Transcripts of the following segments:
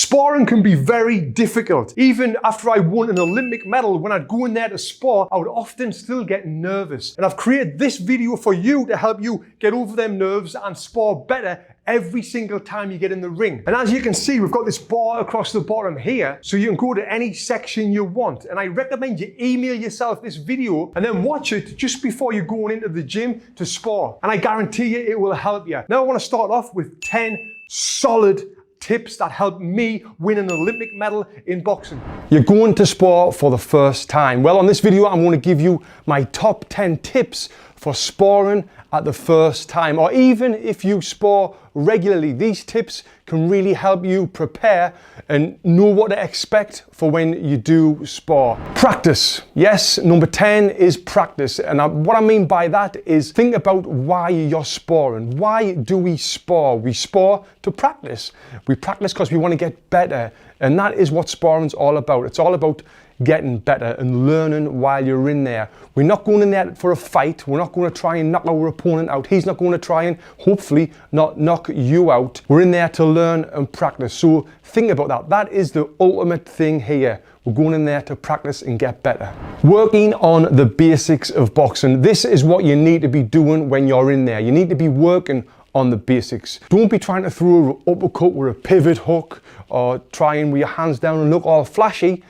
Sparring can be very difficult. Even after I won an Olympic medal, when I'd go in there to spar, I would often still get nervous. And I've created this video for you to help you get over them nerves and spar better every single time you get in the ring. And as you can see, we've got this bar across the bottom here, so you can go to any section you want. And I recommend you email yourself this video and then watch it just before you're going into the gym to spar. And I guarantee you it will help you. Now I want to start off with 10 solid tips that helped me win an Olympic medal in boxing. You're going to spar for the first time. Well, on this video, I'm going to give you my top 10 tips for sparring at the first time, or even if you spar regularly. These tips can really help you prepare and know what to expect for when you do spar. Practice. Yes, number 10 is practice. And what I mean by that is think about why you're sparring. Why do we spar? We spar to practice. We practice because we want to get better. And that is what sparring's all about. It's all about getting better and learning while you're in there. We're not going in there for a fight. We're not going to try and knock our opponent out. He's not going to try and hopefully not knock you out. We're in there to learn and practice. So think about that. That is the ultimate thing here. We're going in there to practice and get better. Working on the basics of boxing. This is what you need to be doing when you're in there. You need to be working on the basics. Don't be trying to throw an uppercut with a pivot hook or trying with your hands down and look all flashy.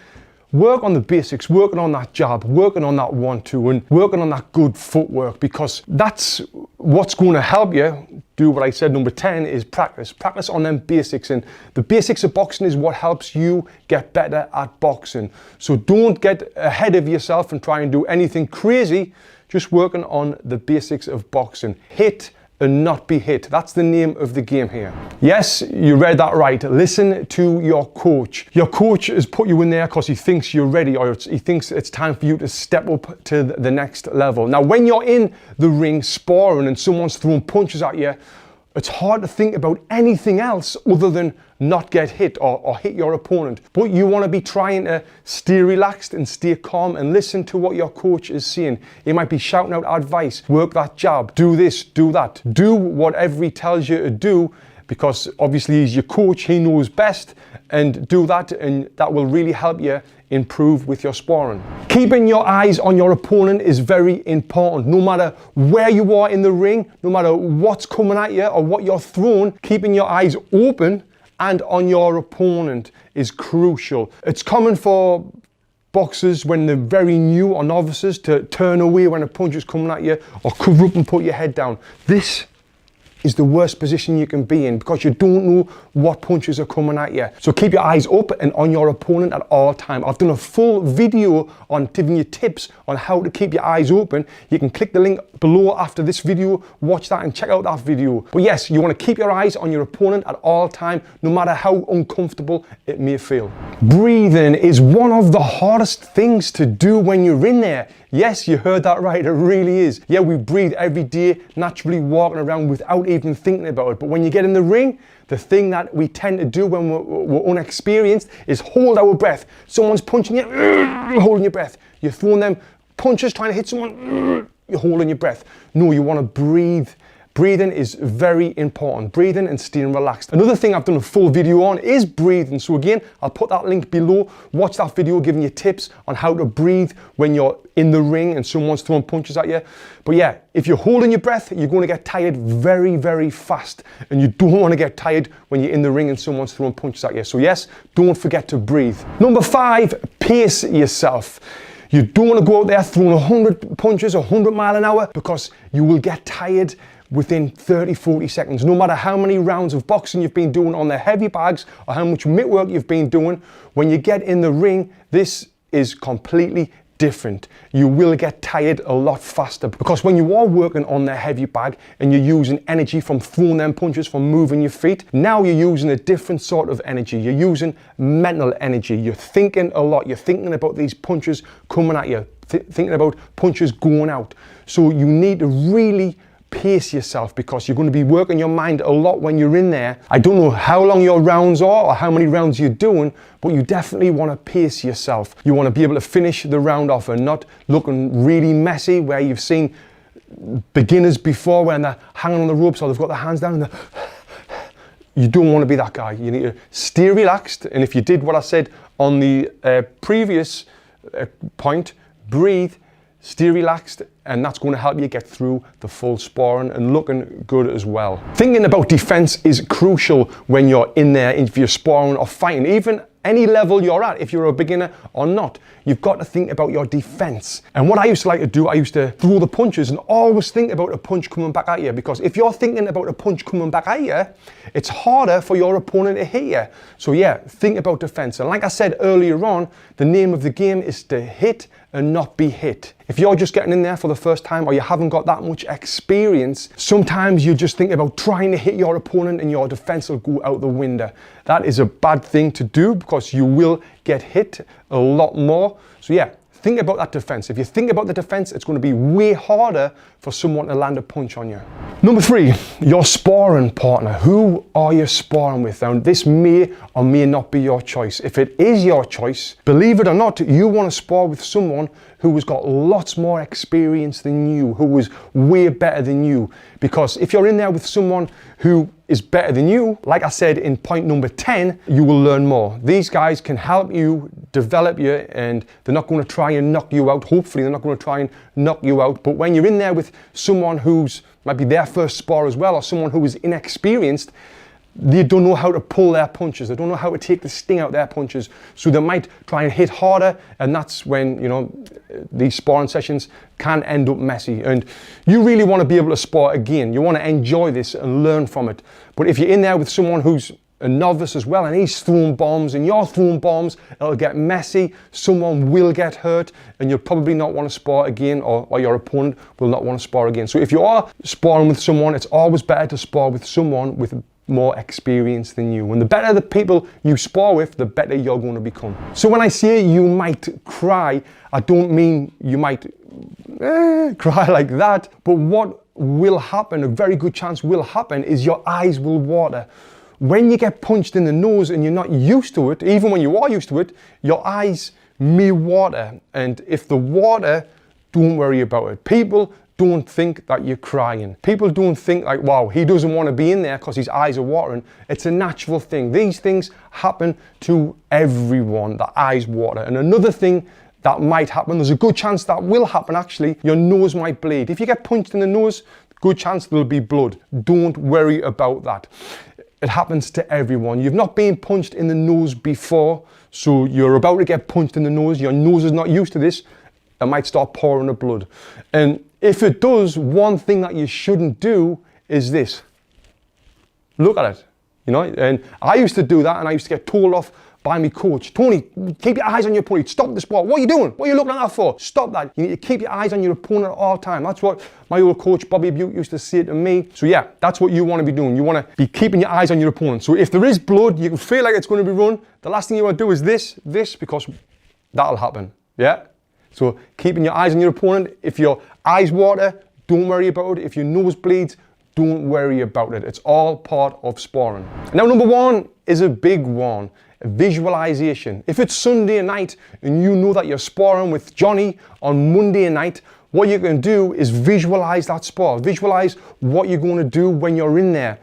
Work on the basics, working on that jab, working on that 1-2, and working on that good footwork, because that's what's going to help you do what I said. Number 10 is practice. Practice on them basics, and the basics of boxing is what helps you get better at boxing. So don't get ahead of yourself and try and do anything crazy. Just working on the basics of boxing. Hit and not be hit. That's the name of the game here. Yes, you read that right. Listen to your coach. Your coach has put you in there because he thinks you're ready, or he thinks it's time for you to step up to the next level. Now, when you're in the ring sparring and someone's throwing punches at you, it's hard to think about anything else other than not get hit or hit your opponent. But you want to be trying to stay relaxed and stay calm and listen to what your coach is saying. He might be shouting out advice, work that jab, do this, do that. Do whatever he tells you to do, because obviously he's your coach, he knows best, and do that, and that will really help you improve with your sparring. Keeping your eyes on your opponent is very important. No matter where you are in the ring, no matter what's coming at you or what you're throwing, keeping your eyes open and on your opponent is crucial. It's common for boxers when they're very new or novices to turn away when a punch is coming at you or cover up and put your head down. This is the worst position you can be in, because you don't know what punches are coming at you. So keep your eyes up and on your opponent at all time. I've done a full video on giving you tips on how to keep your eyes open. You can click the link below after this video, watch that and check out that video. But yes, you want to keep your eyes on your opponent at all time, no matter how uncomfortable it may feel. Breathing is one of the hardest things to do when you're in there. Yes, you heard that right, it really is. Yeah, we breathe every day, naturally walking around without even thinking about it. But when you get in the ring, the thing that we tend to do when we're unexperienced is hold our breath. Someone's punching you, you're holding your breath. You're throwing them punches, trying to hit someone, you're holding your breath. No, you want to breathe. Breathing is very important. Breathing and staying relaxed. Another thing I've done a full video on is breathing. So again, I'll put that link below. Watch that video giving you tips on how to breathe when you're in the ring and someone's throwing punches at you. But yeah, if you're holding your breath, you're going to get tired very, very fast. And you don't want to get tired when you're in the ring and someone's throwing punches at you. So yes, don't forget to breathe. Number 5, pace yourself. You don't want to go out there throwing 100 punches, 100 miles an hour, because you will get tired within 30-40 seconds. No matter how many rounds of boxing you've been doing on the heavy bags or how much mitt work you've been doing, when you get in the ring, this is completely different. You will get tired a lot faster, because when you are working on the heavy bag and you're using energy from throwing them punches, from moving your feet, now you're using a different sort of energy. You're using mental energy. You're thinking a lot. You're thinking about these punches coming at you, thinking about punches going out. So you need to really pace yourself, because you're going to be working your mind a lot when you're in there. I don't know how long your rounds are or how many rounds you're doing, but you definitely want to pace yourself. You want to be able to finish the round off and not looking really messy, where you've seen beginners before when they're hanging on the ropes or they've got their hands down and you don't want to be that guy. You need to stay relaxed. And if you did what I said on the previous point, breathe, stay relaxed, and that's going to help you get through the full sparring and looking good as well. Thinking about defense is crucial when you're in there, if you're sparring or fighting, even any level you're at, if you're a beginner or not. You've got to think about your defense. And what I used to like to do, I used to throw the punches and always think about a punch coming back at you, because if you're thinking about a punch coming back at you, it's harder for your opponent to hit you. So yeah, think about defense. And like I said earlier on, the name of the game is to hit and not be hit. If you're just getting in there for the first time, or you haven't got that much experience, sometimes you just think about trying to hit your opponent and your defense will go out the window. That is a bad thing to do, because you will get hit a lot more. So yeah, think about that defense. If you think about the defense, it's going to be way harder for someone to land a punch on you. Number 3, your sparring partner. Who are you sparring with? Now, this may or may not be your choice. If it is your choice, believe it or not, you want to spar with someone who has got lots more experience than you, who is way better than you. Because if you're in there with someone who is better than you, like I said in point number 10, you will learn more. These guys can help you develop you, and they're not going to try and knock you out. Hopefully they're not going to try and knock you out. But when you're in there with someone who's might be their first spar as well, or someone who is inexperienced, they don't know how to pull their punches. They don't know how to take the sting out their punches. So they might try and hit harder, and that's when, you know, these sparring sessions can end up messy. And you really want to be able to spar again. You want to enjoy this and learn from it. But if you're in there with someone who's a novice as well, and he's throwing bombs and you're throwing bombs, it'll get messy. Someone will get hurt, and you'll probably not want to spar again, or your opponent will not want to spar again. So if you are sparring with someone, it's always better to spar with someone with more experience than you. And the better the people you spar with, the better you're going to become. So when I say you might cry, I don't mean you might cry like that, but what will happen, a very good chance will happen, is your eyes will water. When you get punched in the nose and you're not used to it, even when you are used to it, your eyes may water. And if the water, don't worry about it. People don't think that you're crying. People don't think like, wow, he doesn't want to be in there because his eyes are watering. It's a natural thing. These things happen to everyone, the eyes water. And another thing that might happen, there's a good chance that will happen actually, your nose might bleed. If you get punched in the nose, good chance there'll be blood. Don't worry about that. It happens to everyone. You've not been punched in the nose before, so you're about to get punched in the nose. Your nose is not used to this. It might start pouring the blood. And if it does, one thing that you shouldn't do is this. Look at it, you know? And I used to do that, and I used to get told off by my coach. Tony, keep your eyes on your opponent. Stop the sport. What are you doing? What are you looking at that for? Stop that. You need to keep your eyes on your opponent at all time. That's what my old coach, Bobby Butte, used to say to me. So yeah, that's what you want to be doing. You want to be keeping your eyes on your opponent. So if there is blood, you can feel like it's going to be run. The last thing you want to do is this, because that'll happen. Yeah? So keeping your eyes on your opponent. If your eyes water, don't worry about it. If your nose bleeds, don't worry about it. It's all part of sparring. Now, number 1 is a big one. Visualization. If it's Sunday night and you know that you're sparring with Johnny on Monday night, what you can do is visualize that spar. Visualize what you're going to do when you're in there.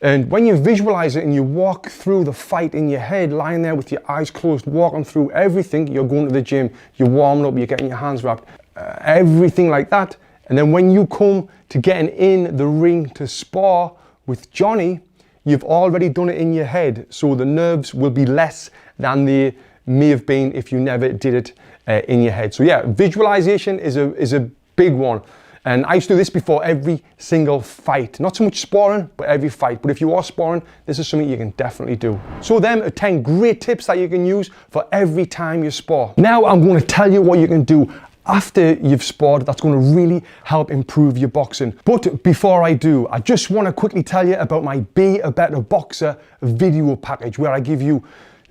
And when you visualize it and you walk through the fight in your head, lying there with your eyes closed, walking through everything, you're going to the gym, you're warming up, you're getting your hands wrapped, everything like that. And then when you come to getting in the ring to spar with Johnny, you've already done it in your head. So the nerves will be less than they may have been if you never did it in your head. So yeah, visualization is a big one. And I used to do this before every single fight. Not so much sparring, but every fight. But if you are sparring, this is something you can definitely do. So them are 10 great tips that you can use for every time you spar. Now I'm going to tell you what you can do after you've sparred that's going to really help improve your boxing. But before I do, I just want to quickly tell you about my Be a Better Boxer video package, where I give you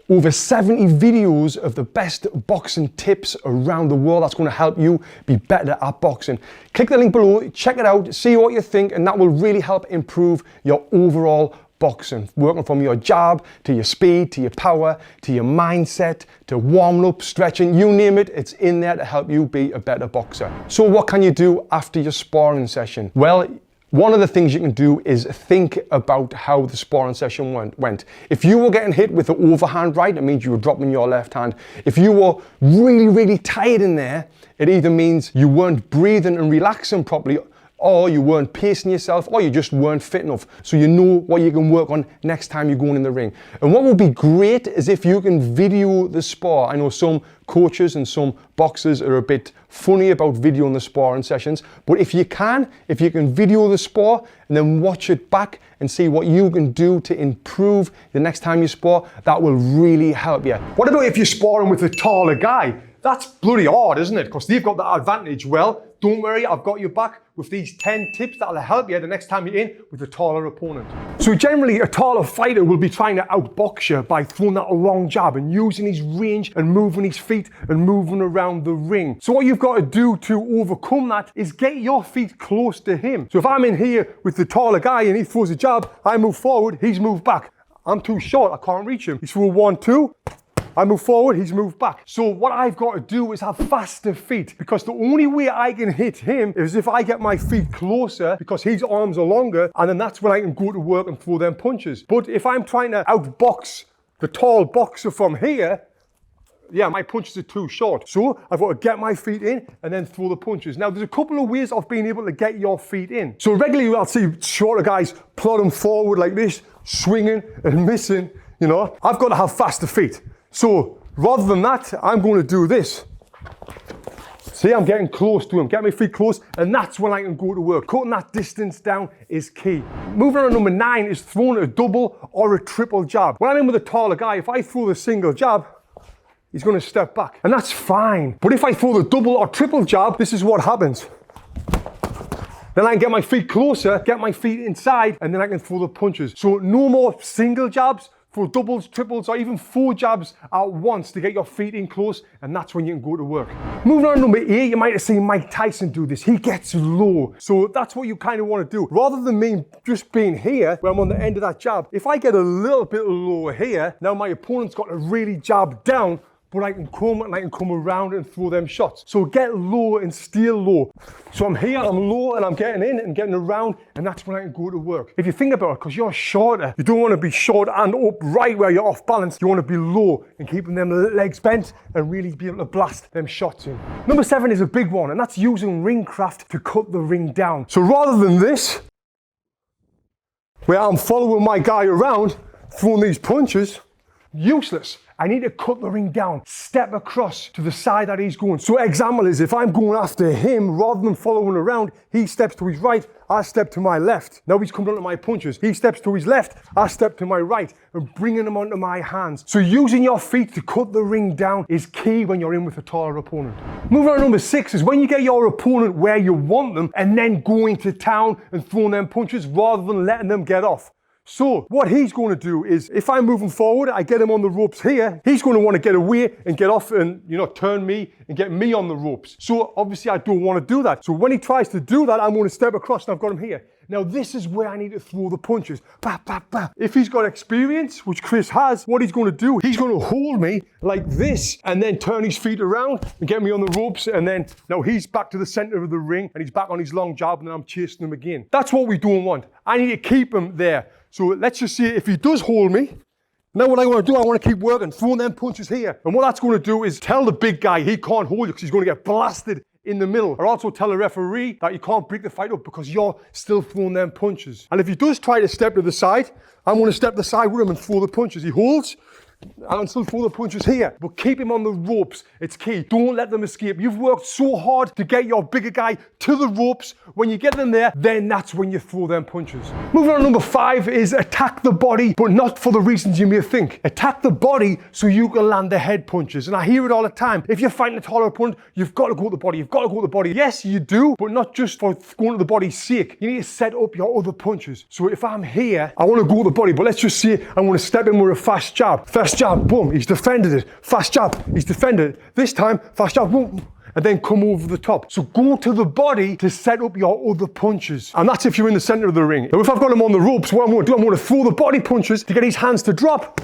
over 70 videos of the best boxing tips around the world that's going to help you be better at boxing. Click the link below, check it out, see what you think, and that will really help improve your overall boxing. Working from your jab, to your speed, to your power, to your mindset, to warming up, stretching, you name it, it's in there to help you be a better boxer. So what can you do after your sparring session? Well, One of the things you can do is think about how the sparring session went. If you were getting hit with the overhand right, it means you were dropping your left hand. If you were really, really tired in there, it either means you weren't breathing and relaxing properly, or you weren't pacing yourself, or you just weren't fit enough. So you know what you can work on next time you're going in the ring. And what would be great is if you can video the spar. I know some coaches and some boxers are a bit funny about videoing the sparring sessions, but if you can video the spar and then watch it back and see what you can do to improve the next time you spar, that will really help you. What about if you're sparring with a taller guy? That's bloody hard, isn't it? Because they've got that advantage. Well, don't worry, I've got your back with these 10 tips that'll help you the next time you're in with a taller opponent. So generally, a taller fighter will be trying to outbox you by throwing that long jab and using his range and moving his feet and moving around the ring. So what you've got to do to overcome that is get your feet close to him. So if I'm in here with the taller guy and he throws a jab, I move forward, he's moved back. I'm too short, I can't reach him. He's through 1, 2. I move forward, he's moved back. So what I've got to do is have faster feet, because the only way I can hit him is if I get my feet closer, because his arms are longer, and then that's when I can go to work and throw them punches. But if I'm trying to outbox the tall boxer from here, yeah, my punches are too short. So I've got to get my feet in and then throw the punches. Now, there's a couple of ways of being able to get your feet in. So regularly I'll see shorter guys plodding forward like this, swinging and missing, you know. I've got to have faster feet. So rather than that, I'm going to do this. See, I'm getting close to him, get my feet close, and that's when I can go to work. Cutting that distance down is key. Moving on to number 9 is throwing a double or a triple jab. When I'm in with a taller guy, if I throw the single jab, he's going to step back, and that's fine. But if I throw the double or triple jab, this is what happens. Then I can get my feet closer, get my feet inside, and then I can throw the punches. So no more single jabs. For doubles, triples, or even 4 jabs at once to get your feet in close, and that's when you can go to work. Moving on to number 8, you might have seen Mike Tyson do this. He gets low. So that's what you kind of want to do. Rather than me just being here, where I'm on the end of that jab, if I get a little bit lower here, now my opponent's got to really jab down, but I can come around and throw them shots. So get low and stay low. So I'm here, I'm low, and I'm getting in and getting around, and that's when I can go to work. If you think about it, because you're shorter, you don't want to be short and upright where you're off balance. You want to be low and keeping them legs bent and really be able to blast them shots in. Number 7 is a big one, and that's using ring craft to cut the ring down. So rather than this, where I'm following my guy around, throwing these punches, useless. I need to cut the ring down, step across to the side that he's going. So example is, if I'm going after him, rather than following around, he steps to his right, I step to my left. Now he's coming onto my punches. He steps to his left, I step to my right, and bringing him onto my hands. So using your feet to cut the ring down is key when you're in with a taller opponent. Moving on to number 6 is when you get your opponent where you want them, and then going to town and throwing them punches rather than letting them get off. So what he's going to do is, if I'm moving forward, I get him on the ropes here, he's going to want to get away and get off and, you know, turn me and get me on the ropes. So obviously I don't want to do that. So when he tries to do that, I'm going to step across and I've got him here. Now this is where I need to throw the punches. Bah, bah, bah. If he's got experience, which Chris has, what he's going to do, he's going to hold me like this and then turn his feet around and get me on the ropes, and then now he's back to the center of the ring and he's back on his long jab, and then I'm chasing him again. That's what we don't want. I need to keep him there. So let's just see if he does hold me. Now what I want to do, I want to keep working, throwing them punches here. And what that's going to do is tell the big guy he can't hold you because he's going to get blasted in the middle. Or also tell the referee that you can't break the fight up because you're still throwing them punches. And if he does try to step to the side, I'm going to step to the side with him and throw the punches. He holds, and still throw the punches here. But keep him on the ropes. It's key. Don't let them escape. You've worked so hard to get your bigger guy to the ropes. When you get them there, then that's when you throw them punches. Moving on to number 5 is attack the body, but not for the reasons you may think. Attack the body so you can land the head punches. And I hear it all the time. If you're fighting a taller opponent, you've got to go to the body. You've got to go to the body. Yes, you do, but not just for going to the body's sake. You need to set up your other punches. So if I'm here, I want to go to the body, but let's just say I want to step in with a fast jab. Fast jab, boom, he's defended it. Fast jab, he's defended it. This time, fast jab, boom, and then come over the top. So go to the body to set up your other punches. And that's if you're in the center of the ring. Now if I've got him on the ropes, what I'm going to do, I'm going to throw the body punches to get his hands to drop.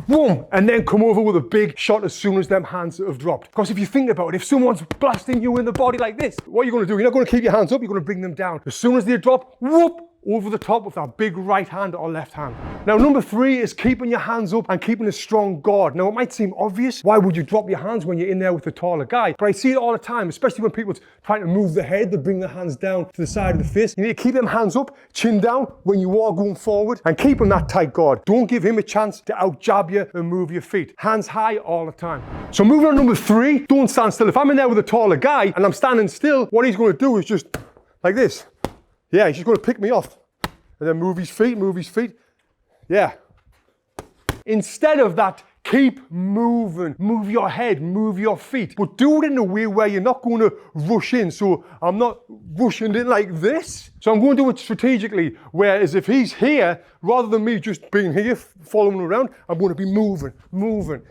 boom, and then come over with a big shot as soon as them hands have dropped. Because if you think about it, if someone's blasting you in the body like this, what are you going to do? You're not going to keep your hands up, you're going to bring them down. As soon as they drop, whoop, over the top with that big right hand or left hand. Now, number 3 is keeping your hands up and keeping a strong guard. Now, it might seem obvious. Why would you drop your hands when you're in there with a taller guy? But I see it all the time, especially when people are trying to move the head, they bring their hands down to the side of the face. You need to keep them hands up, chin down when you are going forward, and keep them that tight guard. Don't give him a chance to out jab you and move your feet. Hands high all the time. So moving on to number 3, don't stand still. If I'm in there with a taller guy and I'm standing still, what he's going to do is just like this. Yeah, he's just going to pick me off. And then move his feet. Yeah. Instead of that, keep moving. Move your head, move your feet. But do it in a way where you're not going to rush in. So I'm not rushing in like this. So I'm going to do it strategically. Whereas if he's here, rather than me just being here, following around, I'm going to be moving.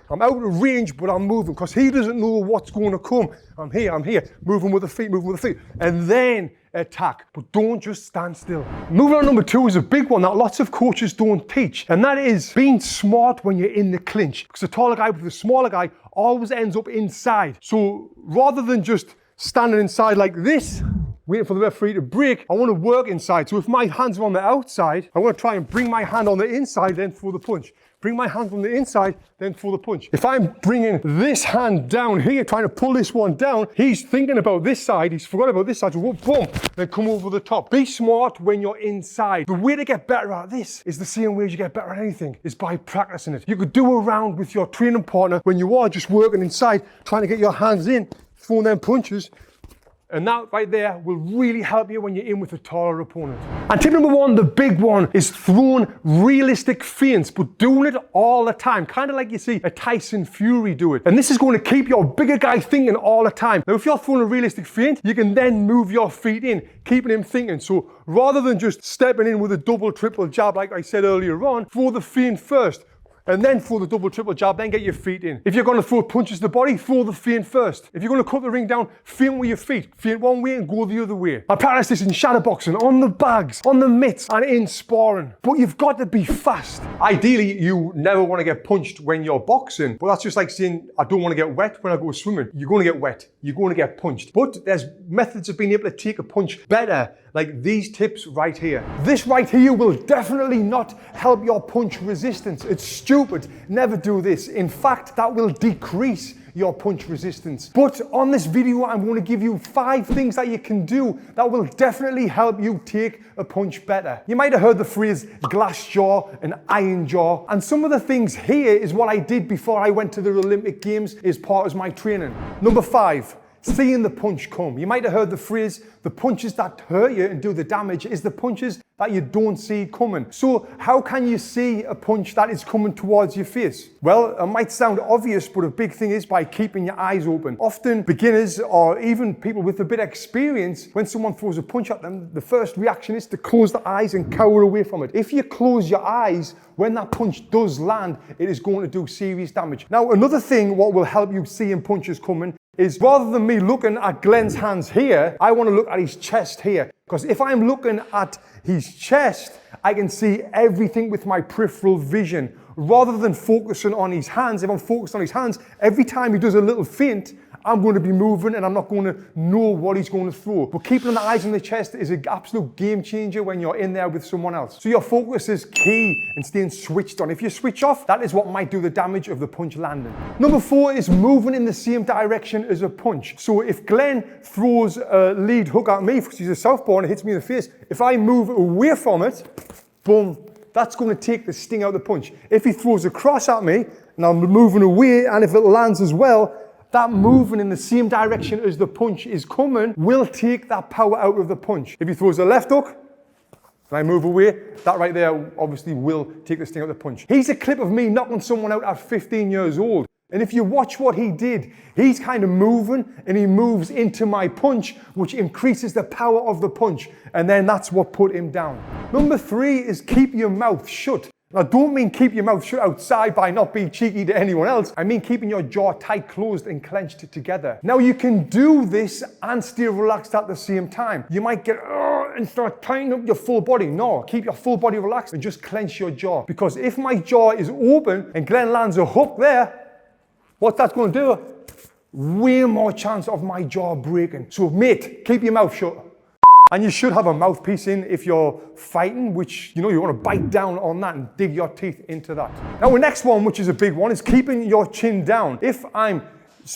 I'm out of range, but I'm moving because he doesn't know what's going to come. I'm here, moving with the feet. And then attack, but don't just stand still. Moving on, number 2 is a big one that lots of coaches don't teach, and that is being smart when you're in the clinch. Because the taller guy with the smaller guy always ends up inside. So rather than just standing inside like this, waiting for the referee to break, I want to work inside. So if my hands are on the outside, I want to try and bring my hand on the inside, then throw the punch. Bring my hand from the inside, then throw the punch. If I'm bringing this hand down here, trying to pull this one down, he's thinking about this side, he's forgot about this side, so whoop, boom, then come over the top. Be smart when you're inside. The way to get better at this is the same way as you get better at anything, is by practicing it. You could do a round with your training partner when you are just working inside, trying to get your hands in, throwing them punches. And that right there will really help you when you're in with a taller opponent. And tip number 1, the big one, is throwing realistic feints, but doing it all the time. Kind of like you see a Tyson Fury do it. And this is going to keep your bigger guy thinking all the time. Now, if you're throwing a realistic feint, you can then move your feet in, keeping him thinking. So rather than just stepping in with a double, triple jab, like I said earlier on, throw the feint first. And then throw the double, triple jab, then get your feet in. If you're going to throw punches to the body, throw the feint first. If you're going to cut the ring down, feint with your feet. Feint one way and go the other way. I practice this in shadowboxing, on the bags, on the mitts, and in sparring. But you've got to be fast. Ideally, you never want to get punched when you're boxing. But that's just like saying, I don't want to get wet when I go swimming. You're going to get wet. You're going to get punched. But there's methods of being able to take a punch better, like these tips right here. This right here will definitely not help your punch resistance. It's stupid. Never do this. In fact, that will decrease your punch resistance. But on this video, I'm going to give you 5 things that you can do that will definitely help you take a punch better. You might have heard the phrase glass jaw and iron jaw. And some of the things here is what I did before I went to the Olympic Games as part of my training. Number 5. Seeing the punch come. You might have heard the phrase, the punches that hurt you and do the damage is the punches that you don't see coming. So how can you see a punch that is coming towards your face? Well, it might sound obvious, but a big thing is by keeping your eyes open. Often beginners or even people with a bit of experience, when someone throws a punch at them, the first reaction is to close the eyes and cower away from it. If you close your eyes, when that punch does land, it is going to do serious damage. Now, another thing what will help you seeing punches coming is rather than me looking at Glenn's hands here, I want to look at his chest here. Because if I'm looking at his chest, I can see everything with my peripheral vision. Rather than focusing on his hands, if I'm focused on his hands, every time he does a little feint, I'm going to be moving and I'm not going to know what he's going to throw. But keeping the eyes on the chest is an absolute game changer when you're in there with someone else. So your focus is key and staying switched on. If you switch off, that is what might do the damage of the punch landing. Number 4 is moving in the same direction as a punch. So if Glenn throws a lead hook at me, because he's a southpaw and it hits me in the face, if I move away from it, boom, that's going to take the sting out of the punch. If he throws a cross at me and I'm moving away, and if it lands as well, that moving in the same direction as the punch is coming will take that power out of the punch. If he throws a left hook and I move away, that right there obviously will take the sting out of the punch. Here's a clip of me knocking someone out at 15 years old. And if you watch what he did, he's kind of moving and he moves into my punch, which increases the power of the punch. And then that's what put him down. Number 3 is keep your mouth shut. And I don't mean keep your mouth shut outside by not being cheeky to anyone else. I mean keeping your jaw tight closed and clenched together. Now you can do this and stay relaxed at the same time. You might get and start tightening up your full body. No, keep your full body relaxed and just clench your jaw. Because if my jaw is open and Glenn lands a hook there, what that's going to do? Way more chance of my jaw breaking. So mate, keep your mouth shut. And you should have a mouthpiece in if you're fighting, which, you want to bite down on that and dig your teeth into that. Now the next one, which is a big one, is keeping your chin down. If I'm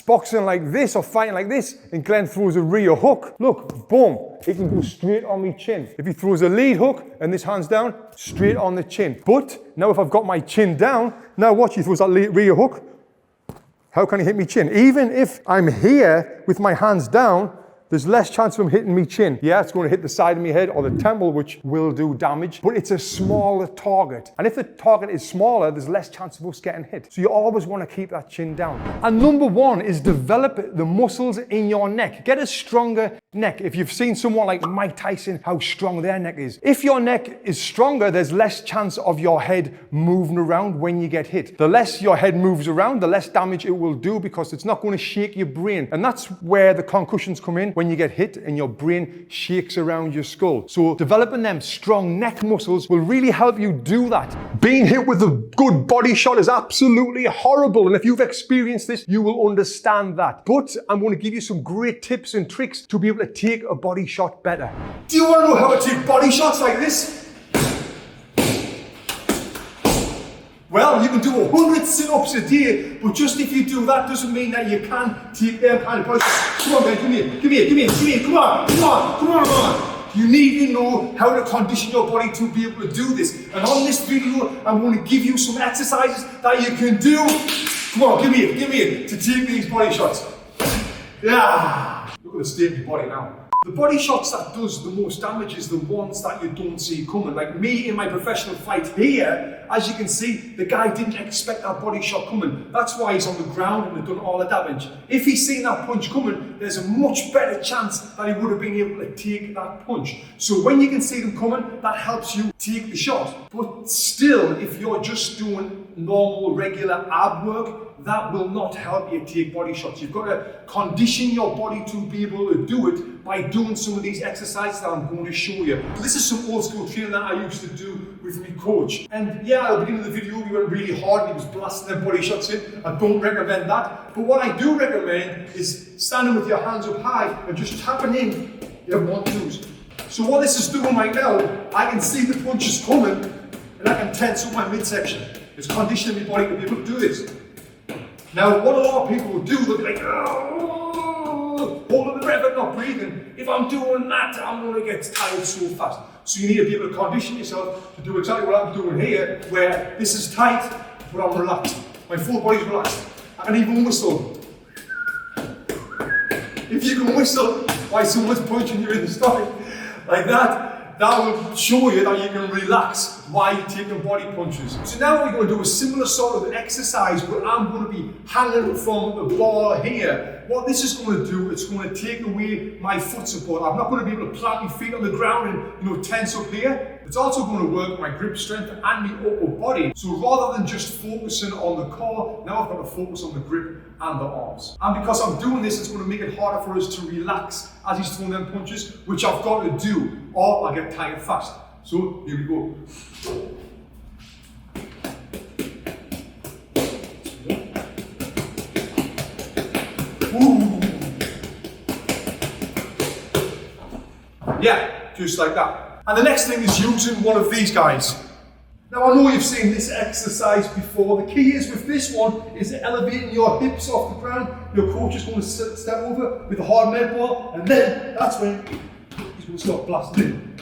boxing like this or fighting like this and Glenn throws a rear hook, look, boom, it can go straight on my chin. If he throws a lead hook and this hand's down, straight on the chin. But now if I've got my chin down, now watch, he throws that rear hook, how can he hit me chin? Even if I'm here with my hands down, there's less chance of him hitting me chin. Yeah, it's going to hit the side of my head or the temple, which will do damage, but it's a smaller target. And if the target is smaller, there's less chance of us getting hit. So you always want to keep that chin down. And number one is develop the muscles in your neck. Get a stronger neck. If you've seen someone like Mike Tyson, how strong their neck is. If your neck is stronger, there's less chance of your head moving around when you get hit. The less your head moves around, the less damage it will do because it's not going to shake your brain. And that's where the concussions come in, when you get hit and your brain shakes around your skull. So developing them strong neck muscles will really help you do that. Being hit with a good body shot is absolutely horrible. And if you've experienced this, you will understand that. But I'm going to give you some great tips and tricks to be able to take a body shot better. Do you want to know how to take body shots like this? Well, you can do 100 sit-ups a day, but just if you do that doesn't mean that you can take them kind of body shots. Come on, man, come here, come on. You need to know how to condition your body to be able to do this. And on this video, I'm going to give you some exercises that you can do. Come on, give me it, to take these body shots. Yeah. Look at the state of your body now. The body shots that does the most damage is the ones that you don't see coming. Like me in my professional fight here, as you can see, the guy didn't expect that body shot coming. That's why he's on the ground and had done all the damage. If he's seen that punch coming, there's a much better chance that he would have been able to take that punch. So when you can see them coming, that helps you take the shot. But still, if you're just doing normal, regular ab work, that will not help you take body shots. You've got to condition your body to be able to do it by doing some of these exercises that I'm going to show you. So this is some old school training that I used to do with my coach. And yeah, at the beginning of the video, we went really hard and he was blasting them body shots in. I don't recommend that. But what I do recommend is standing with your hands up high and just tapping in your 1-2s. So what this is doing right now, I can see the punches coming and I can tense up my midsection. It's conditioning my body to be able to do this. Now, what a lot of people will do, they'll be like, oh, holding the breath and not breathing. If I'm doing that, I'm going to get tired so fast. So you need to be able to condition yourself to do exactly what I'm doing here, where this is tight, but I'm relaxed. My full body's relaxed. I can even whistle. If you can whistle while someone's punching you in the stomach, like that will show you that you can relax while you're taking body punches. So now we're going to do a similar sort of exercise where I'm going to be hanging from the bar here. What this is going to do, it's going to take away my foot support. I'm not going to be able to plant my feet on the ground and tense up here. It's also going to work my grip strength and my upper body. So rather than just focusing on the core, now I've got to focus on the grip and the arms. And because I'm doing this, it's going to make it harder for us to relax as he's throwing them punches, which I've got to do, or I'll get tired fast. So here we go. Ooh. Yeah, just like that. And the next thing is using one of these guys. Now I know you've seen this exercise before. The key is with this one is elevating your hips off the ground. Your coach is going to step over with a hard med ball, and then that's when he's going to start blasting in.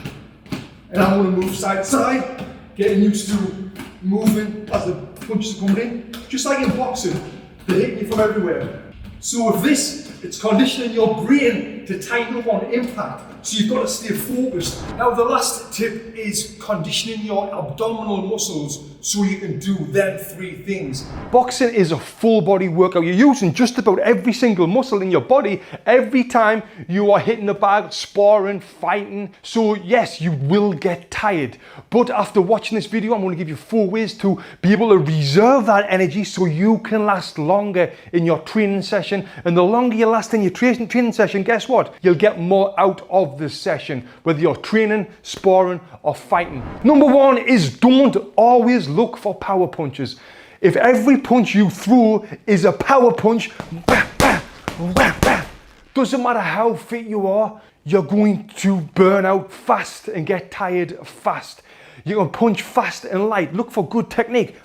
And I'm going to move side to side, getting used to moving as the punches are coming in. Just like in boxing, they hit you from everywhere. So with this, it's conditioning your brain to tighten up on impact. So you've got to stay focused. Now the last tip is conditioning your abdominal muscles so you can do them 3 things. Boxing is a full body workout. You're using just about every single muscle in your body every time you are hitting the bag, sparring, fighting. So yes, you will get tired. But after watching this video, I'm going to give you 4 ways to be able to reserve that energy so you can last longer in your training session. And the longer you last in your training session, guess what? You'll get more out of the session, whether you're training, sparring, or fighting. Number 1 is don't always look for power punches. If every punch you throw is a power punch, doesn't matter how fit you are, you're going to burn out fast and get tired fast. You're going to punch fast and light. Look for good technique.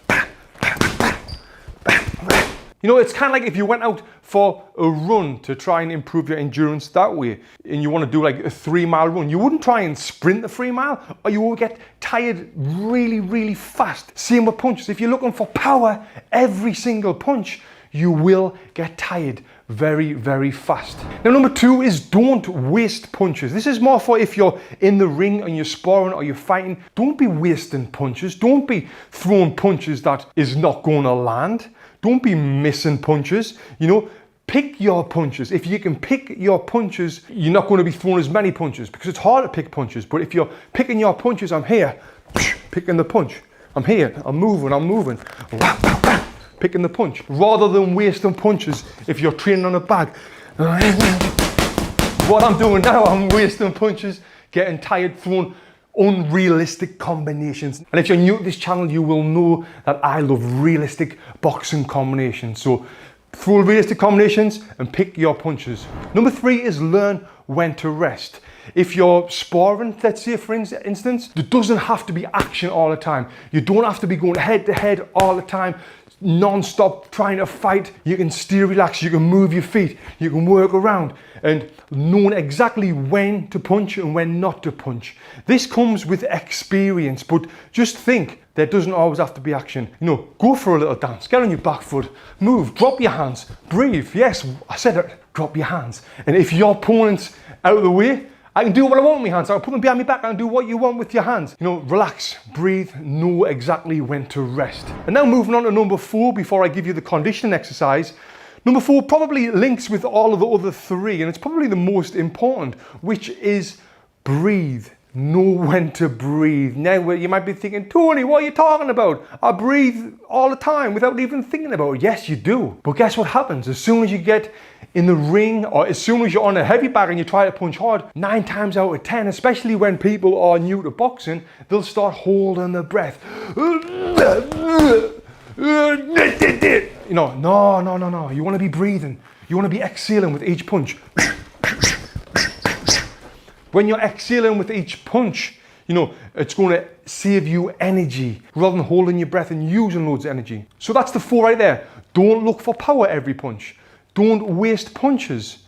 You know, it's kind of like if you went out for a run to try and improve your endurance that way, and you want to do like a 3-mile run, you wouldn't try and sprint the 3 mile, or you will get tired really, really fast. Same with punches. If you're looking for power every single punch, you will get tired very, very fast. Now, number 2 is don't waste punches. This is more for if you're in the ring and you're sparring or you're fighting. Don't be wasting punches. Don't be throwing punches that is not going to land. Don't be missing punches. You know, pick your punches. If you can pick your punches, you're not going to be throwing as many punches because it's hard to pick punches. But if you're picking your punches, I'm here, picking the punch. I'm here, I'm moving. Picking the punch. Rather than wasting punches if you're training on a bag. What I'm doing now, I'm wasting punches, getting tired, throwing unrealistic combinations. And if you're new to this channel, you will know that I love realistic boxing combinations. So throw realistic combinations and pick your punches. Number 3 is learn when to rest. If you're sparring, let's say for instance, there doesn't have to be action all the time. You don't have to be going head to head all the time, non-stop trying to fight. You can stay relaxed, you can move your feet, you can work around, and knowing exactly when to punch and when not to punch. This comes with experience, but just think, there doesn't always have to be action. You know, go for a little dance, get on your back foot, move, drop your hands, breathe. Yes, I said it, drop your hands. And if your opponent's out of the way, I can do what I want with my hands. I can put them behind my back and do what you want with your hands. You know, relax, breathe, know exactly when to rest. And now moving on to number 4 before I give you the conditioning exercise. Number 4 probably links with all of the other 3, and it's probably the most important, which is breathe. Know when to breathe. Now you might be thinking, Tony, what are you talking about? I breathe all the time without even thinking about it. Yes, you do. But guess what happens? As soon as you get in the ring, or as soon as you're on a heavy bag and you try to punch hard, 9 times out of 10, especially when people are new to boxing, they'll start holding their breath. You know, no. You want to be breathing. You want to be exhaling with each punch. When you're exhaling with each punch, you know, it's going to save you energy rather than holding your breath and using loads of energy. So that's the 4 right there. Don't look for power every punch. Don't waste punches.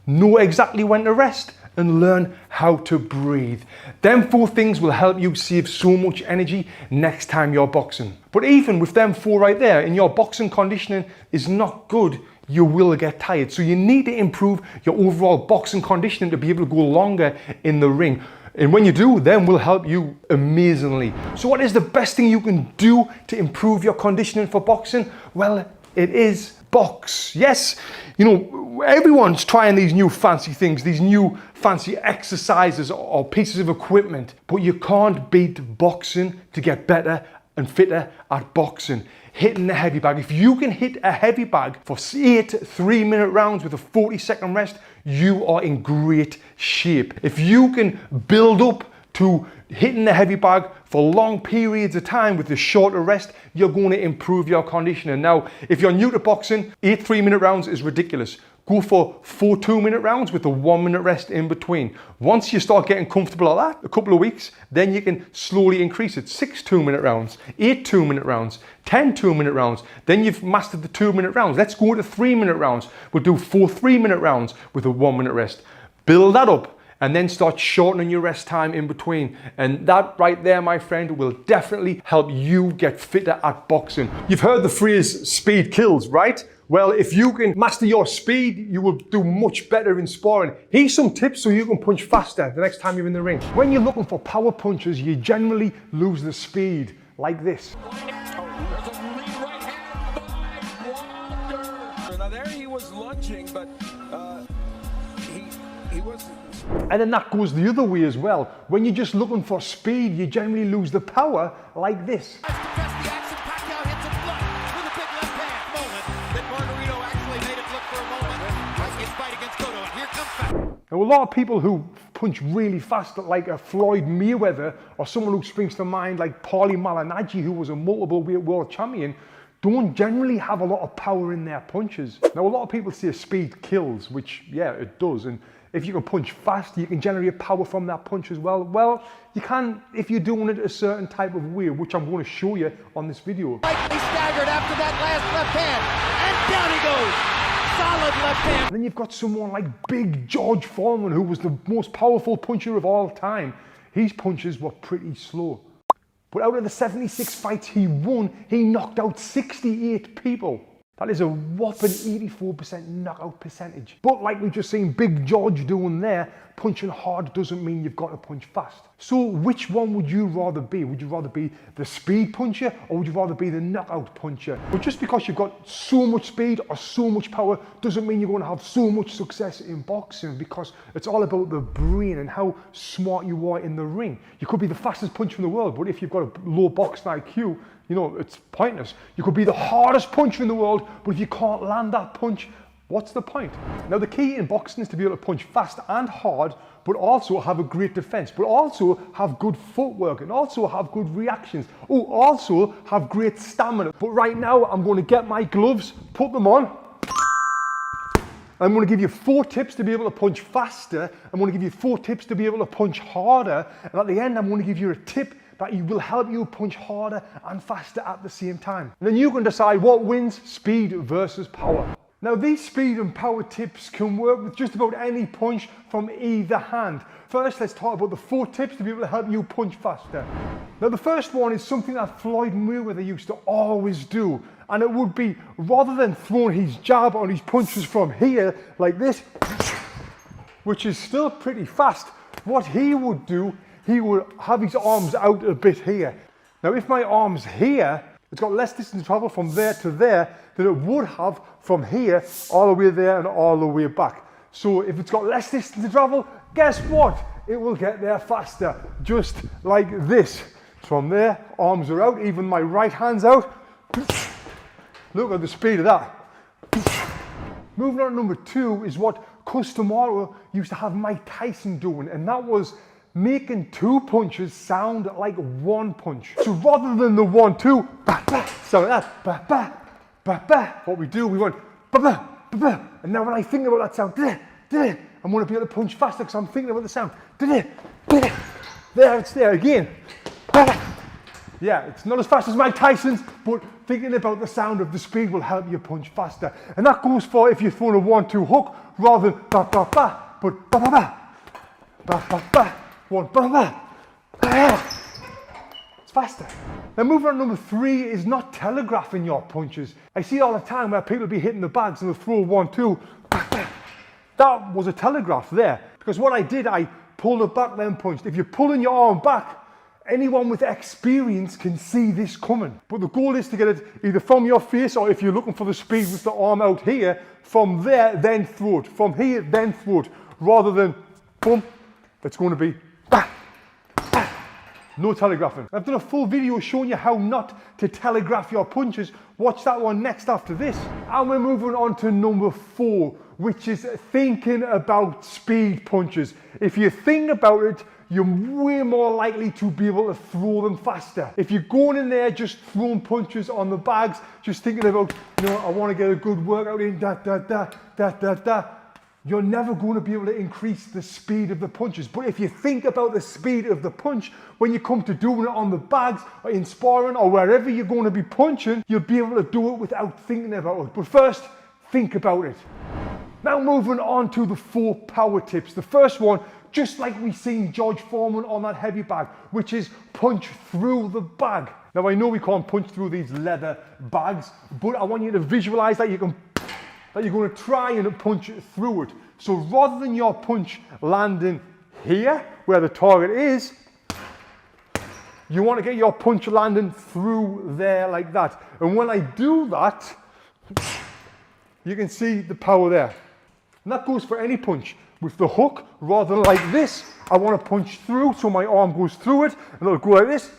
Know exactly when to rest and learn how to breathe. Them 4 things will help you save so much energy next time you're boxing. But even with them 4 right there, and your boxing conditioning is not good, you will get tired. So you need to improve your overall boxing conditioning to be able to go longer in the ring. And when you do, them will help you amazingly. So what is the best thing you can do to improve your conditioning for boxing? Well, it is box. Yes, you know, everyone's trying these new fancy things, these new fancy exercises or pieces of equipment, but you can't beat boxing to get better and fitter at boxing. Hitting the heavy bag. If you can hit a heavy bag for 8 3-minute rounds with a 40-second rest, you are in great shape. If you can build up to hitting the heavy bag for long periods of time with a shorter rest, you're going to improve your conditioning. Now, if you're new to boxing, 8 3-minute rounds is ridiculous. Go for 4 2-minute rounds with a 1-minute rest in between. Once you start getting comfortable at that, a couple of weeks, then you can slowly increase it. 6 2-minute rounds, 8 2-minute rounds, 10 2-minute rounds. Then you've mastered the 2-minute rounds. Let's go to 3-minute rounds. We'll do 4 3-minute rounds with a 1-minute rest. Build that up. and then start shortening your rest time in between. And that right there, my friend, will definitely help you get fitter at boxing. You've heard the phrase speed kills, right? Well, if you can master your speed, you will do much better in sparring. Here's some tips so you can punch faster the next time you're in the ring. When you're looking for power punches, you generally lose the speed like this. Now there he was lunging, but he wasn't. And then that goes the other way as well. When you're just looking for speed, you generally lose the power like this. Now, a lot of people who punch really fast, like a Floyd Mayweather or someone who springs to mind like Paulie Malignaggi, who was a multiple weight world champion, don't generally have a lot of power in their punches. Now, a lot of people say speed kills, which, yeah, it does. And if you can punch fast, you can generate power from that punch as well. Well, you can if you're doing it a certain type of way, which I'm going to show you on this video. Lightly staggered after that last left hand, and down he goes. Solid left hand. And then you've got someone like Big George Foreman, who was the most powerful puncher of all time. His punches were pretty slow. But out of the 76 fights he won, he knocked out 68 people. That is a whopping 84% knockout percentage. But like we've just seen Big George doing there, punching hard doesn't mean you've got to punch fast. So which one would you rather be? Would you rather be the speed puncher or would you rather be the knockout puncher? But just because you've got so much speed or so much power doesn't mean you're going to have so much success in boxing, because it's all about the brain and how smart you are in the ring. You could be the fastest puncher in the world, but if you've got a low boxing IQ, you know, it's pointless. You could be the hardest puncher in the world, but if you can't land that punch, what's the point? Now, the key in boxing is to be able to punch fast and hard, but also have a great defense, but also have good footwork, and also have good reactions. Oh, also have great stamina. But right now, I'm going to get my gloves, put them on. I'm going to give you 4 tips to be able to punch faster. I'm going to give you 4 tips to be able to punch harder. And at the end, I'm going to give you a tip that will help you punch harder and faster at the same time. And then you can decide what wins, speed versus power. Now, these speed and power tips can work with just about any punch from either hand. First, let's talk about the 4 tips to be able to help you punch faster. Now, the first one is something that Floyd Mayweather used to always do. And it would be, rather than throwing his jab or his punches from here, like this, which is still pretty fast, what he would do, he would have his arms out a bit here. Now, if my arm's here, it's got less distance to travel from there to there than it would have from here all the way there and all the way back. So if it's got less distance to travel, guess what? It will get there faster, just like this. From there, arms are out, even my right hand's out. Look at the speed of that. Moving on to number 2 is what Cus Tomorrow used to have Mike Tyson doing, and that was making 2 punches sound like 1 punch. So rather than the 1-2, bah, bah, sound like that, bah, bah, bah, bah, what we do, we went bah, bah, bah, bah. And now when I think about that sound, I'm going to be able to punch faster because I'm thinking about the sound. There, it's there again. Yeah, it's not as fast as Mike Tyson's, but thinking about the sound of the speed will help you punch faster. And that goes for if you're throwing a 1-2 hook rather than ba ba ba, but ba ba ba, ba ba ba, 1 ba ba ba. It's faster. Now, moving on to number 3 is not telegraphing your punches. I see all the time where people be hitting the bags and they'll throw 1-2. That was a telegraph there, because what I did, I pulled it back then punched. If you're pulling your arm back, anyone with experience can see this coming. But the goal is to get it either from your face, or if you're looking for the speed with the arm out here, from there, then throw it. From here, then throw it. Rather than boom, it's going to be bah, bah. No telegraphing. I've done a full video showing you how not to telegraph your punches. Watch that one next after this. And we're moving on to number 4, which is thinking about speed punches. If you think about it, you're way more likely to be able to throw them faster. If you're going in there just throwing punches on the bags, just thinking about, you know, I want to get a good workout in, you're never going to be able to increase the speed of the punches. But if you think about the speed of the punch, when you come to doing it on the bags or in sparring or wherever you're going to be punching, you'll be able to do it without thinking about it. But first, think about it. Now moving on to the 4 power tips. The first one, just like we seen George Foreman on that heavy bag, which is punch through the bag. Now I know we can't punch through these leather bags, but I want you to visualize that you're going to try and punch through it. So rather than your punch landing here, where the target is, you want to get your punch landing through there like that. And when I do that, you can see the power there. And that goes for any punch. With the hook, rather than like this, I want to punch through, so my arm goes through it, and it'll go like this.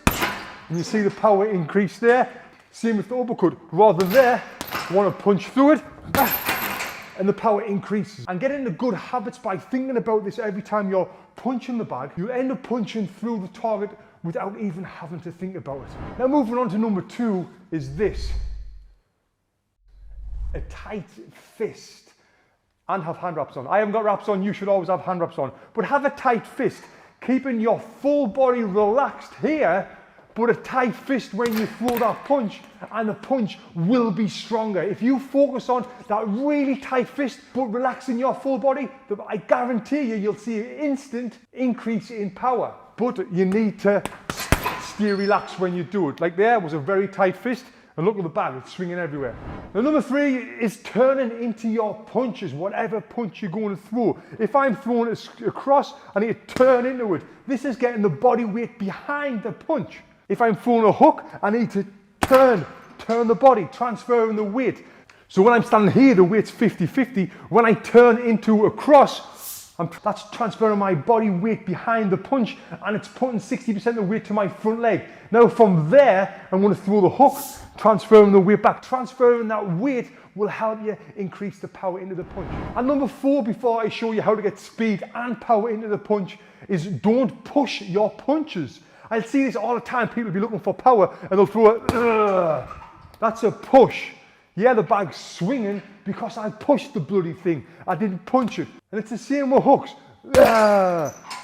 And you see the power increase there. Same with the uppercut. Rather there, I want to punch through it, and the power increases. And get into good habits by thinking about this every time you're punching the bag. You'll end up punching through the target without even having to think about it. Now moving on to number 2 is this. A tight fist. And have hand wraps on. I haven't got wraps on, you should always have hand wraps on. But have a tight fist, keeping your full body relaxed here, but a tight fist when you throw that punch, and the punch will be stronger. If you focus on that really tight fist, but relaxing your full body, I guarantee you'll see an instant increase in power. But you need to stay relaxed when you do it. Like there was a very tight fist, and look at the bag, it's swinging everywhere. Now number 3 is turning into your punches, whatever punch you're going to throw. If I'm throwing it across, I need to turn into it. This is getting the body weight behind the punch. If I'm throwing a hook, I need to turn the body, transferring the weight. So when I'm standing here, the weight's 50-50. When I turn into a cross, that's transferring my body weight behind the punch, and it's putting 60% of the weight to my front leg. Now from there, I'm going to throw the hook, transferring the weight back. Transferring that weight will help you increase the power into the punch. And number 4, before I show you how to get speed and power into the punch, is don't push your punches. I see this all the time. People will be looking for power and they'll throw it. That's a push. Yeah, the bag's swinging because I pushed the bloody thing. I didn't punch it. And it's the same with hooks.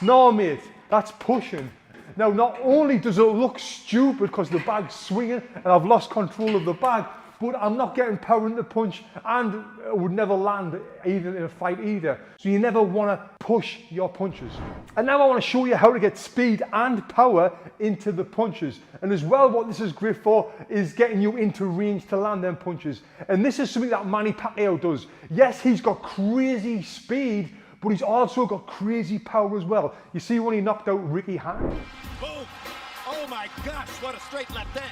No, mate, that's pushing. Now, not only does it look stupid because the bag's swinging and I've lost control of the bag, but I'm not getting power in the punch, and it would never land even in a fight either. So you never want to push your punches. And now I want to show you how to get speed and power into the punches. And as well, what this is great for is getting you into range to land them punches. And this is something that Manny Pacquiao does. Yes, he's got crazy speed, but he's also got crazy power as well. You see when he knocked out Ricky Hatton? Boom! Oh my gosh, what a straight left hand.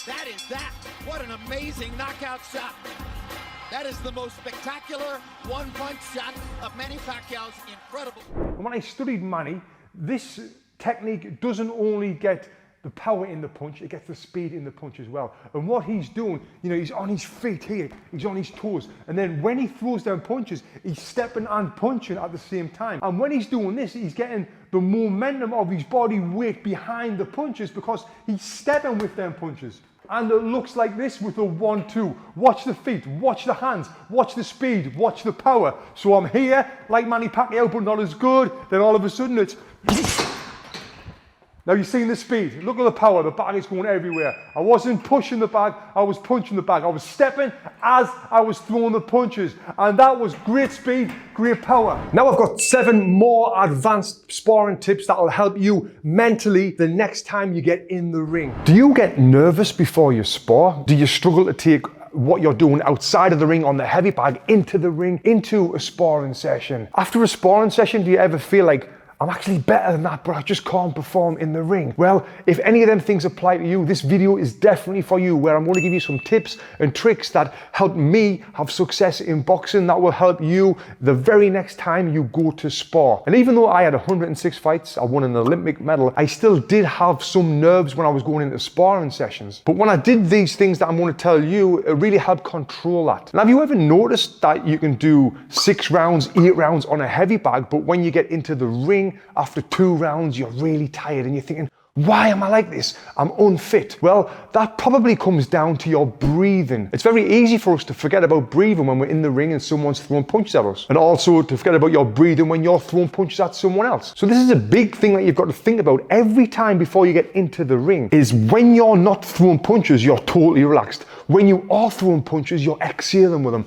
That is that. What an amazing knockout shot. That is the most spectacular one-punch shot of Manny Pacquiao's. Incredible. And when I studied Manny, this technique doesn't only get the power in the punch, it gets the speed in the punch as well. And what he's doing, he's on his feet here, he's on his toes. And then when he throws down punches, he's stepping and punching at the same time. And when he's doing this, he's getting the momentum of his body weight behind the punches because he's stepping with them punches. And it looks like this with a 1-2. Watch the feet, watch the hands, watch the speed, watch the power. So I'm here, like Manny Pacquiao, but not as good. Then all of a sudden it's... Now you're seeing the speed, look at the power, the bag is going everywhere. I wasn't pushing the bag, I was punching the bag. I was stepping as I was throwing the punches. And that was great speed, great power. Now I've got 7 more advanced sparring tips that will help you mentally the next time you get in the ring. Do you get nervous before you spar? Do you struggle to take what you're doing outside of the ring on the heavy bag into the ring, into a sparring session? After a sparring session, do you ever feel like, I'm actually better than that, but I just can't perform in the ring? Well, if any of them things apply to you, this video is definitely for you, where I'm going to give you some tips and tricks that help me have success in boxing, that will help you the very next time you go to spar. And even though I had 106 fights, I won an Olympic medal, I still did have some nerves when I was going into sparring sessions. But when I did these things that I'm going to tell you, it really helped control that. And have you ever noticed that you can do 6 rounds, 8 rounds on a heavy bag, but when you get into the ring, after 2 rounds, you're really tired and you're thinking, why am I like this? I'm unfit. Well, that probably comes down to your breathing. It's very easy for us to forget about breathing when we're in the ring and someone's throwing punches at us. And also to forget about your breathing when you're throwing punches at someone else. So this is a big thing that you've got to think about every time before you get into the ring, is when you're not throwing punches, you're totally relaxed. When you are throwing punches, you're exhaling with them.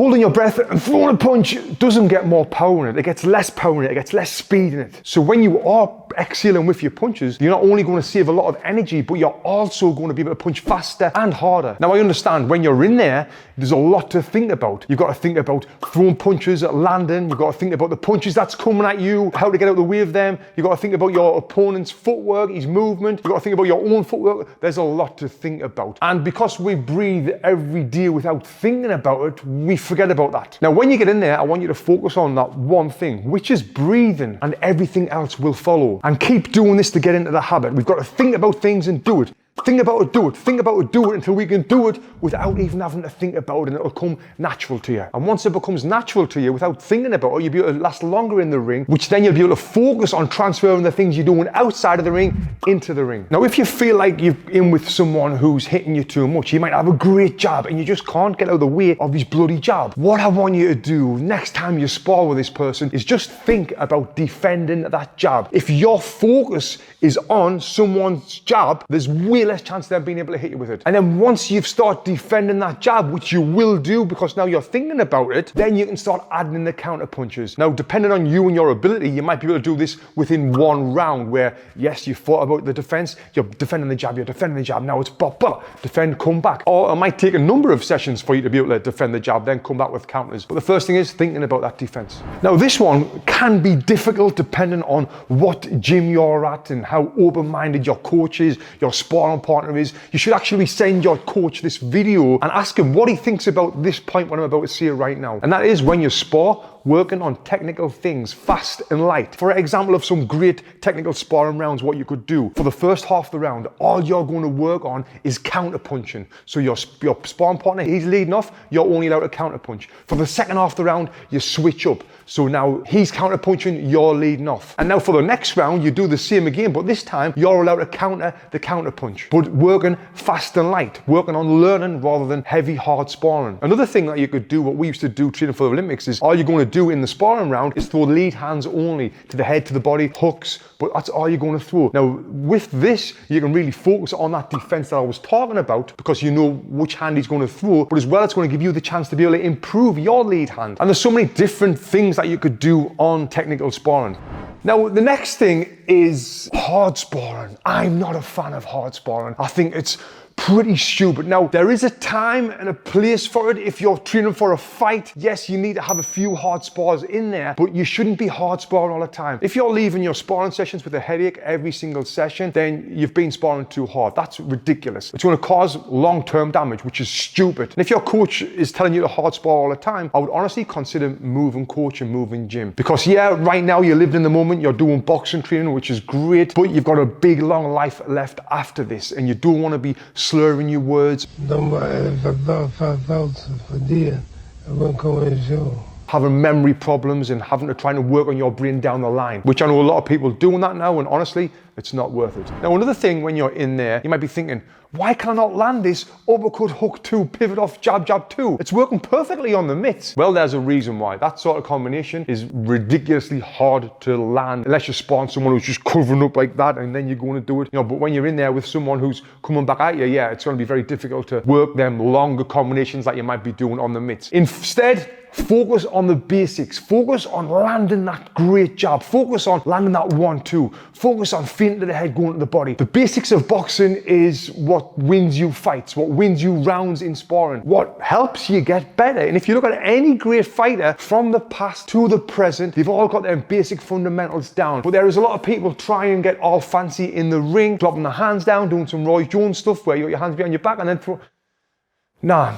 holding your breath and throwing a punch doesn't get more power in it. It gets less power in it. It gets less speed in it. So when you are exhaling with your punches, you're not only going to save a lot of energy, but you're also going to be able to punch faster and harder. Now I understand when you're in there, there's a lot to think about. You've got to think about throwing punches at landing. You've got to think about the punches that's coming at you, how to get out of the way of them. You've got to think about your opponent's footwork, his movement. You've got to think about your own footwork. There's a lot to think about. And because we breathe every day without thinking about it, we forget about that. Now when you get in there, I want you to focus on that one thing, which is breathing, and everything else will follow. And keep doing this to get into the habit. We've got to think about things and do it. Think about it, do it. Think about it, do it until we can do it without even having to think about it, and it'll come natural to you. And once it becomes natural to you without thinking about it, you'll be able to last longer in the ring, which then you'll be able to focus on transferring the things you're doing outside of the ring into the ring. Now, if you feel like you're in with someone who's hitting you too much, you might have a great jab and you just can't get out of the way of his bloody jab. What I want you to do next time you spar with this person is just think about defending that jab. If your focus is on someone's jab, there's way less chance of them being able to hit you with it. And then once you've started defending that jab, which you will do because now you're thinking about it, then you can start adding in the counter punches. Now, depending on you and your ability, you might be able to do this within one round where, yes, you thought about the defense, you're defending the jab, now it's bop, defend, come back. Or it might take a number of sessions for you to be able to defend the jab, then come back with counters. But the first thing is thinking about that defense. Now, this one can be difficult depending on what gym you're at and how open-minded your coach is, your sparring partner is. You should actually send your coach this video and ask him what he thinks about this point what I'm about to say right now. And that is when you spar, working on technical things, fast and light. For example of some great technical sparring rounds, what you could do. For the first half of the round, all you're going to work on is counter punching. So your sparring partner, he's leading off, you're only allowed to counter punch. For the second half of the round, you switch up. So now he's counter punching, you're leading off. And now for the next round, you do the same again, but this time you're allowed to counter the counter punch. But working fast and light, working on learning rather than heavy, hard sparring. Another thing that you could do, what we used to do training for the Olympics, is all you're going to do in the sparring round is throw lead hands only to the head, to the body, hooks, but that's all you're going to throw. Now with this, you can really focus on that defense that I was talking about because you know which hand he's going to throw, but as well it's going to give you the chance to be able to improve your lead hand. And there's so many different things that you could do on technical sparring. Now, the next thing is hard sparring. I'm not a fan of hard sparring. I think it's pretty stupid. Now, there is a time and a place for it. If you're training for a fight, yes, you need to have a few hard spars in there, but you shouldn't be hard sparring all the time. If you're leaving your sparring sessions with a headache every single session, then you've been sparring too hard. That's ridiculous. It's going to cause long-term damage, which is stupid. And if your coach is telling you to hard spar all the time, I would honestly consider moving coach and moving gym. Because yeah, right now you're living in the moment, you're doing boxing training, which is great, but you've got a big, long life left after this, and you don't want to be slurring your words. Having memory problems and having to try to work on your brain down the line, which I know a lot of people doing that now, and honestly, it's not worth it. Now, another thing when you're in there, you might be thinking, why can I not land this uppercut, hook 2, pivot off, jab, jab 2? It's working perfectly on the mitts. Well, there's a reason why. That sort of combination is ridiculously hard to land unless you're sparring someone who's just covering up like that and then you're going to do it. You know, but when you're in there with someone who's coming back at you, yeah, it's going to be very difficult to work them longer combinations that you might be doing on the mitts. Instead, focus on the basics. Focus on landing that great jab. Focus on landing that 1-2. Focus on feet to the head, going to the body. The basics of boxing is what wins you fights, what wins you rounds in sparring, what helps you get better. And if you look at any great fighter from the past to the present, they've all got their basic fundamentals down. But there is a lot of people trying to get all fancy in the ring, dropping their hands down, doing some Roy Jones stuff where you got your hands behind your back and then throw. Nah,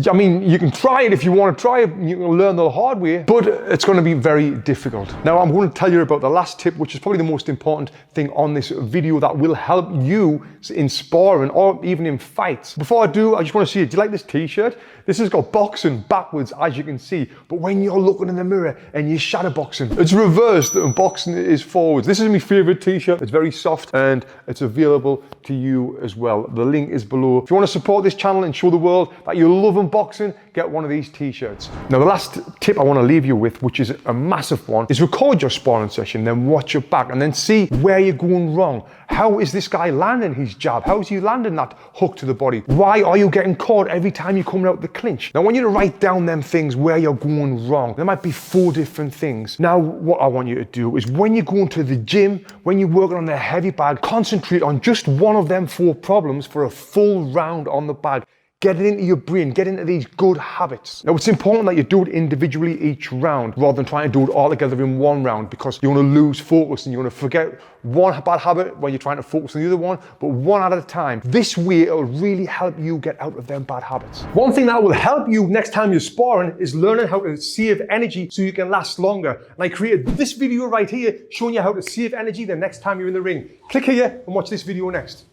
I mean, you can try it if you want to try it, you can learn the hard way, but it's going to be very difficult. Now, I'm going to tell you about the last tip, which is probably the most important thing on this video that will help you in sparring or even in fights. Before I do, I just want to see, do you like this t-shirt? This has got boxing backwards, as you can see, but when you're looking in the mirror and you're shadow boxing, it's reversed and boxing is forwards. This is my favorite t-shirt. It's very soft and it's available to you as well. The link is below. If you want to support this channel and show the world world, that you love unboxing, get one of these t-shirts. Now the last tip I want to leave you with, which is a massive one, is record your sparring session, then watch your back and then see where you're going wrong. How is this guy landing his jab? How is he landing that hook to the body? Why are you getting caught every time you're coming out the clinch? Now I want you to write down them things where you're going wrong. There might be 4 different things. Now what I want you to do is when you're going to the gym, when you're working on the heavy bag, concentrate on just one of them 4 problems for a full round on the bag. Get it into your brain, get into these good habits. Now it's important that you do it individually each round rather than trying to do it all together in one round, because you're going to lose focus and you're going to forget one bad habit when you're trying to focus on the other one, but one at a time. This way it'll really help you get out of them bad habits. One thing that will help you next time you're sparring is learning how to save energy so you can last longer. And I created this video right here showing you how to save energy the next time you're in the ring. Click here and watch this video next.